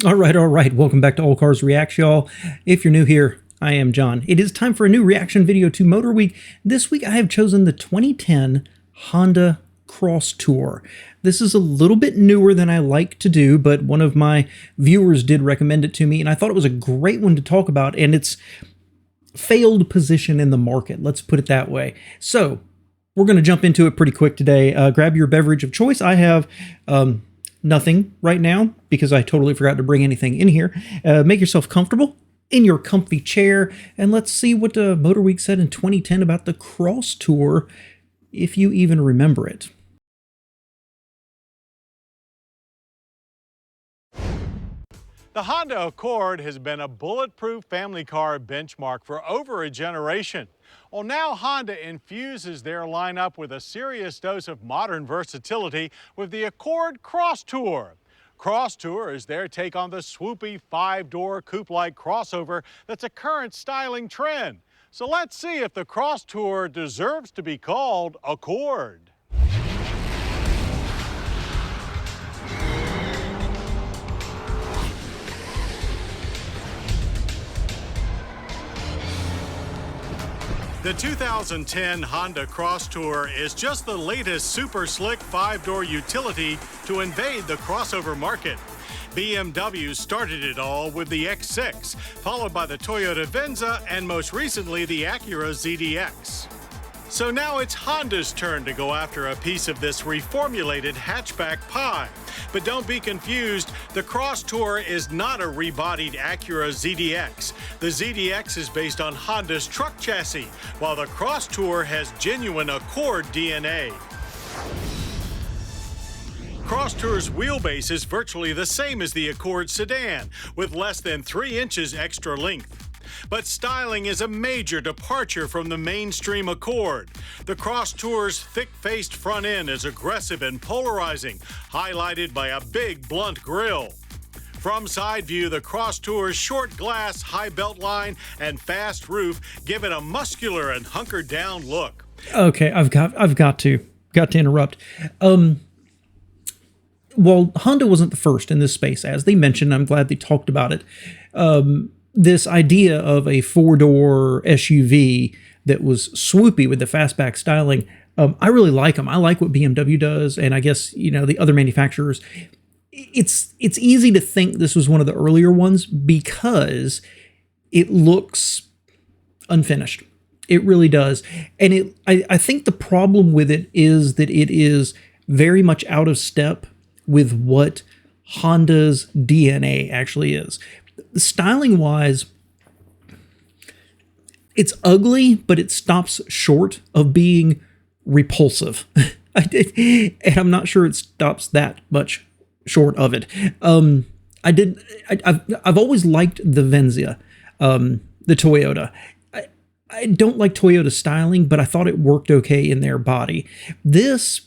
All right. Welcome back to All Cars React, y'all. If you're new here, I am John. It is time for a new reaction video to Motorweek. This week I have chosen the 2010 Honda Crosstour. This is a little bit newer than I like to do, but one of my viewers did recommend it to me, and I thought it was a great one to talk about, and its failed position in the market. Let's put it that way. So we're going to jump into it pretty quick today. Grab your beverage of choice. I have nothing right now because I totally forgot to bring anything in here. Make yourself comfortable in your comfy chair, and let's see what Motorweek said in 2010 about the Crosstour, if you even remember it. The Honda Accord has been a bulletproof family car benchmark for over a generation. Well, now Honda infuses their lineup with a serious dose of modern versatility with the Accord Crosstour. Crosstour is their take on the swoopy five-door coupe-like crossover that's a current styling trend. So let's see if the Crosstour deserves to be called Accord. The 2010 Honda Crosstour is just the latest super slick five-door utility to invade the crossover market. BMW started it all with the X6, followed by the Toyota Venza, and most recently the Acura ZDX. So now it's Honda's turn to go after a piece of this reformulated hatchback pie. But don't be confused, the Crosstour is not a rebodied Acura ZDX. The ZDX is based on Honda's truck chassis, while the Crosstour has genuine Accord DNA. Crosstour's wheelbase is virtually the same as the Accord sedan, with less than 3 inches extra length. But styling is a major departure from the mainstream Accord. The Crosstour's thick-faced front end is aggressive and polarizing, highlighted by a big, blunt grille. From side view, the Crosstour's short glass, high belt line, and fast roof give it a muscular and hunkered down look. Okay, I've got to interrupt. Well, Honda wasn't the first in this space, as they mentioned. I'm glad they talked about it. This idea of a four-door SUV that was swoopy with the fastback styling, I really like them. I like what BMW does, and I guess, you know, the other manufacturers. It's easy to think this was one of the earlier ones because it looks unfinished. It really does. And I think the problem with it is that it is very much out of step with what Honda's DNA actually is. Styling-wise, it's ugly, but it stops short of being repulsive. And I'm not sure it stops that much short of it. I've always liked the Venza, the Toyota. I don't like Toyota styling, but I thought it worked okay in their body. This,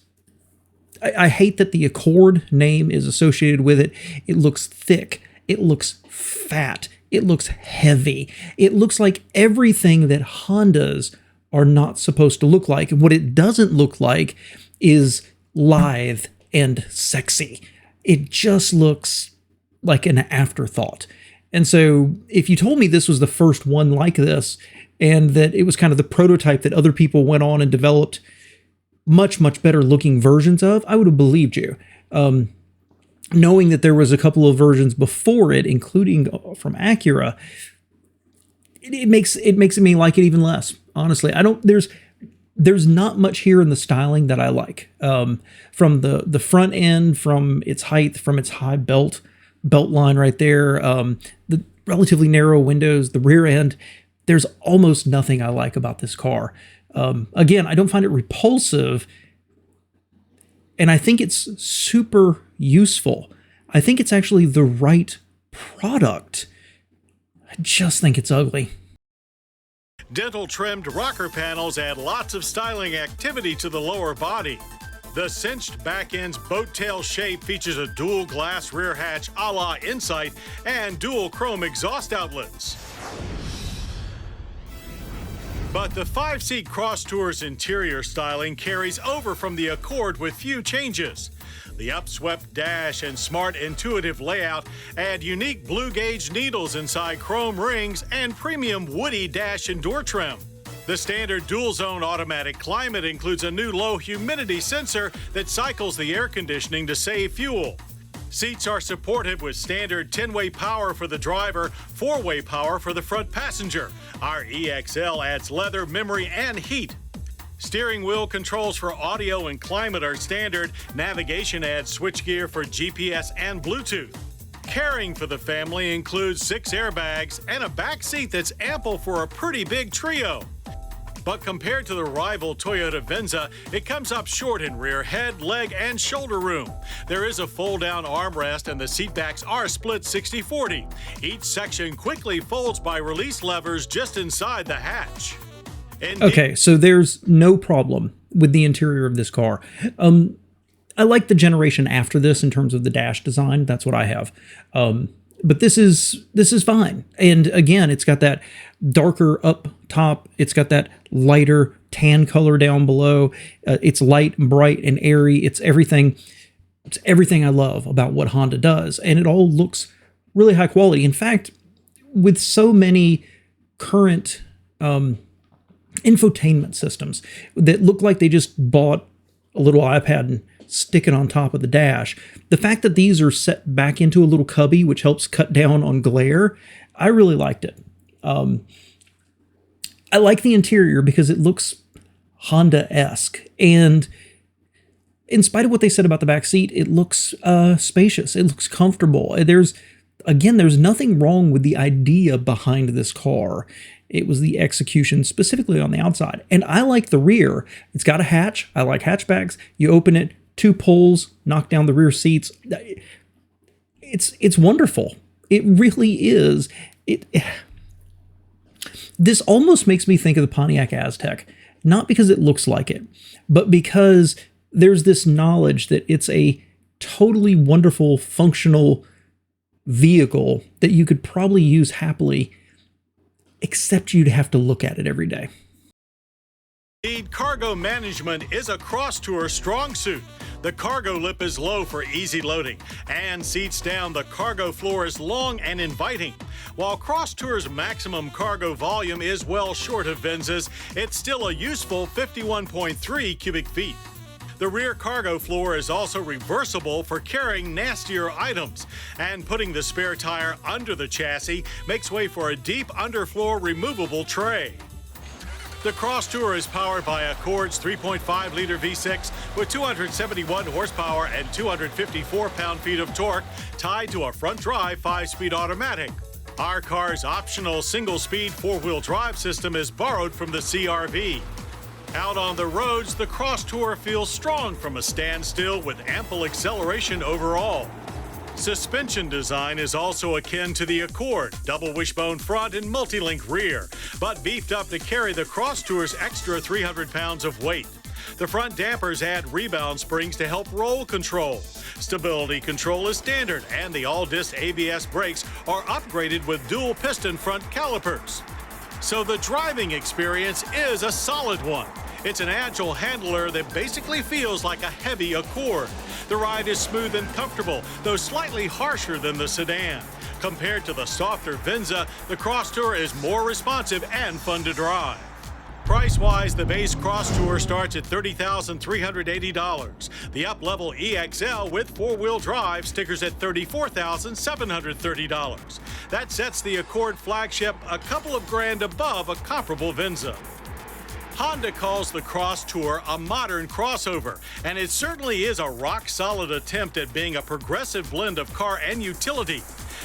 I hate that the Accord name is associated with it. It looks thick. It looks fat. It looks heavy. It looks like everything that Hondas are not supposed to look like. And what it doesn't look like is lithe and sexy. It just looks like an afterthought. And so if you told me this was the first one like this, and that it was kind of the prototype that other people went on and developed much, much better looking versions of, I would have believed you. Knowing that there was a couple of versions before it, including from Acura, it makes me like it even less. Honestly, there's not much here in the styling that I like. From the front end, from its height, from its high belt line right there, the relatively narrow windows, the rear end. There's almost nothing I like about this car. Again, I don't find it repulsive, and I think it's super useful. I think it's actually the right product. I just think it's ugly. Dental trimmed rocker panels add lots of styling activity to the lower body. The cinched back end's boat tail shape features a dual glass rear hatch a la Insight and dual chrome exhaust outlets. But the 5-seat Crosstour's interior styling carries over from the Accord with few changes. The upswept dash and smart, intuitive layout add unique blue gauge needles inside chrome rings and premium woody dash and door trim. The standard dual-zone automatic climate includes a new low humidity sensor that cycles the air conditioning to save fuel. Seats are supported with standard 10-way power for the driver, 4-way power for the front passenger. Our EXL adds leather, memory, and heat. Steering wheel controls for audio and climate are standard. Navigation adds switchgear for GPS and Bluetooth. Carrying for the family includes 6 airbags and a back seat that's ample for a pretty big trio. But compared to the rival Toyota Venza, it comes up short in rear head, leg, and shoulder room. There is a fold-down armrest and the seatbacks are split 60-40. Each section quickly folds by release levers just inside the hatch. Okay, so there's no problem with the interior of this car. I like the generation after this in terms of the dash design. That's what I have. But this is fine. And again, it's got that darker up top. It's got that lighter tan color down below. It's light and bright and airy. It's everything I love about what Honda does. And it all looks really high quality. In fact, with so many current infotainment systems that look like they just bought a little iPad and stick it on top of the dash. The fact that these are set back into a little cubby, which helps cut down on glare, I really liked it. I like the interior because it looks Honda-esque. And in spite of what they said about the back seat, it looks spacious. It looks comfortable. There's nothing wrong with the idea behind this car. It was the execution specifically on the outside. And I like the rear. It's got a hatch. I like hatchbacks. You open it, 2 pulls, knock down the rear seats. It's wonderful. It really is. This almost makes me think of the Pontiac Aztek, not because it looks like it, but because there's this knowledge that it's a totally wonderful, functional vehicle that you could probably use happily, except you'd have to look at it every day. Indeed, cargo management is a Crosstour strong suit. The cargo lip is low for easy loading, and seats down, the cargo floor is long and inviting. While Crosstour's maximum cargo volume is well short of Venza's, it's still a useful 51.3 cubic feet. The rear cargo floor is also reversible for carrying nastier items, and putting the spare tire under the chassis makes way for a deep underfloor removable tray. The Crosstour is powered by ACwJ's 3.5-liter V6 with 271 horsepower and 254 pound-feet of torque tied to a front-drive 5-speed automatic. Our car's optional single-speed 4-wheel drive system is borrowed from the CR-V. Out on the roads, the Crosstour feels strong from a standstill with ample acceleration overall. Suspension design is also akin to the Accord, double wishbone front and multi-link rear, but beefed up to carry the Crosstour's extra 300 pounds of weight. The front dampers add rebound springs to help roll control. Stability control is standard, and the all-disc ABS brakes are upgraded with dual piston front calipers. So the driving experience is a solid one. It's an agile handler that basically feels like a heavy Accord. The ride is smooth and comfortable, though slightly harsher than the sedan. Compared to the softer Venza, the Crosstour is more responsive and fun to drive. Price-wise, the base Crosstour starts at $30,380. The up-level EXL with 4-wheel drive stickers at $34,730. That sets the Accord flagship a couple of grand above a comparable Venza. Honda calls the Crosstour a modern crossover, and it certainly is a rock-solid attempt at being a progressive blend of car and utility.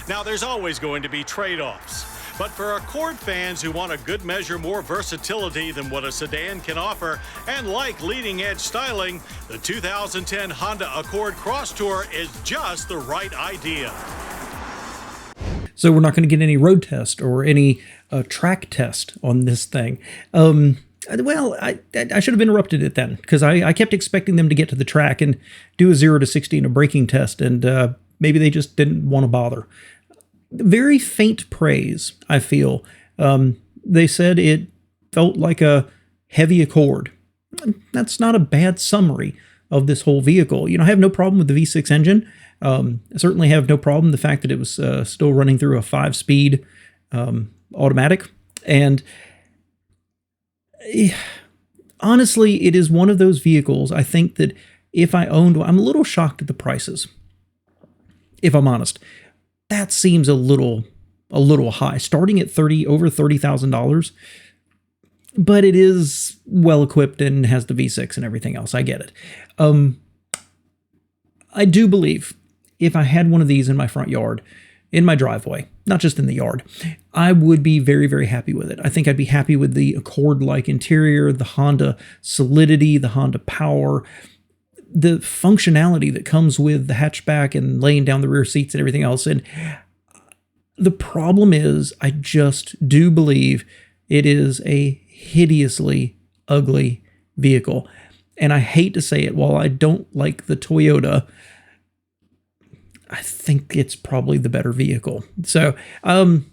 Now, there's always going to be trade-offs. But for Accord fans who want a good measure more versatility than what a sedan can offer and like leading-edge styling, the 2010 Honda Accord Crosstour is just the right idea. So we're not going to get any road test or any track test on this thing. Well, I should have interrupted it then, because I kept expecting them to get to the track and do a 0 to 60 in a braking test, and maybe they just didn't want to bother. Very faint praise, I feel. They said it felt like a heavy Accord. That's not a bad summary of this whole vehicle. I have no problem with the V6 engine. I certainly have no problem the fact that it was still running through a 5-speed automatic. And honestly, it is one of those vehicles, I think that if I owned one, I'm a little shocked at the prices, if I'm honest. That seems a little high, starting at over $30,000. But it is well equipped and has the V6 and everything else. I get it. I do believe if I had one of these in my front yard, in my driveway, not just in the yard, I would be very, very happy with it. I think I'd be happy with the Accord-like interior, the Honda solidity, the Honda power, the functionality that comes with the hatchback and laying down the rear seats and everything else. And the problem is, I just do believe it is a hideously ugly vehicle. And I hate to say it, while I don't like the Toyota, I think it's probably the better vehicle. So I've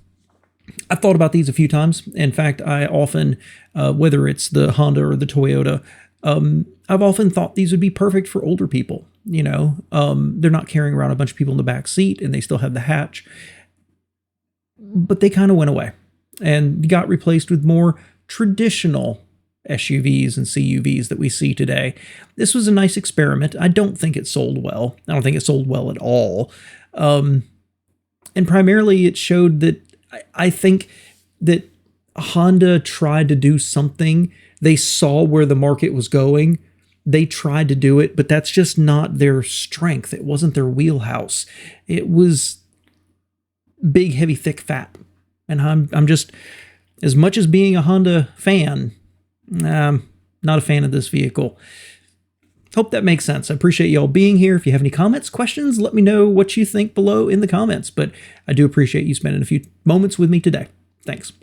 thought about these a few times. In fact, I often, whether it's the Honda or the Toyota, I've often thought these would be perfect for older people. They're not carrying around a bunch of people in the back seat and they still have the hatch. But they kind of went away and got replaced with more traditional SUVs and CUVs that we see today. This was a nice experiment. I don't think it sold well. I don't think it sold well at all. And primarily it showed that I think that Honda tried to do something. They saw where the market was going. They tried to do it, but that's just not their strength. It wasn't their wheelhouse. It was big, heavy, thick, fat. And I'm just, as much as being a Honda fan, not a fan of this vehicle. Hope that makes sense. I appreciate y'all being here. If you have any comments, questions, let me know what you think below in the comments. But I do appreciate you spending a few moments with me today. Thanks.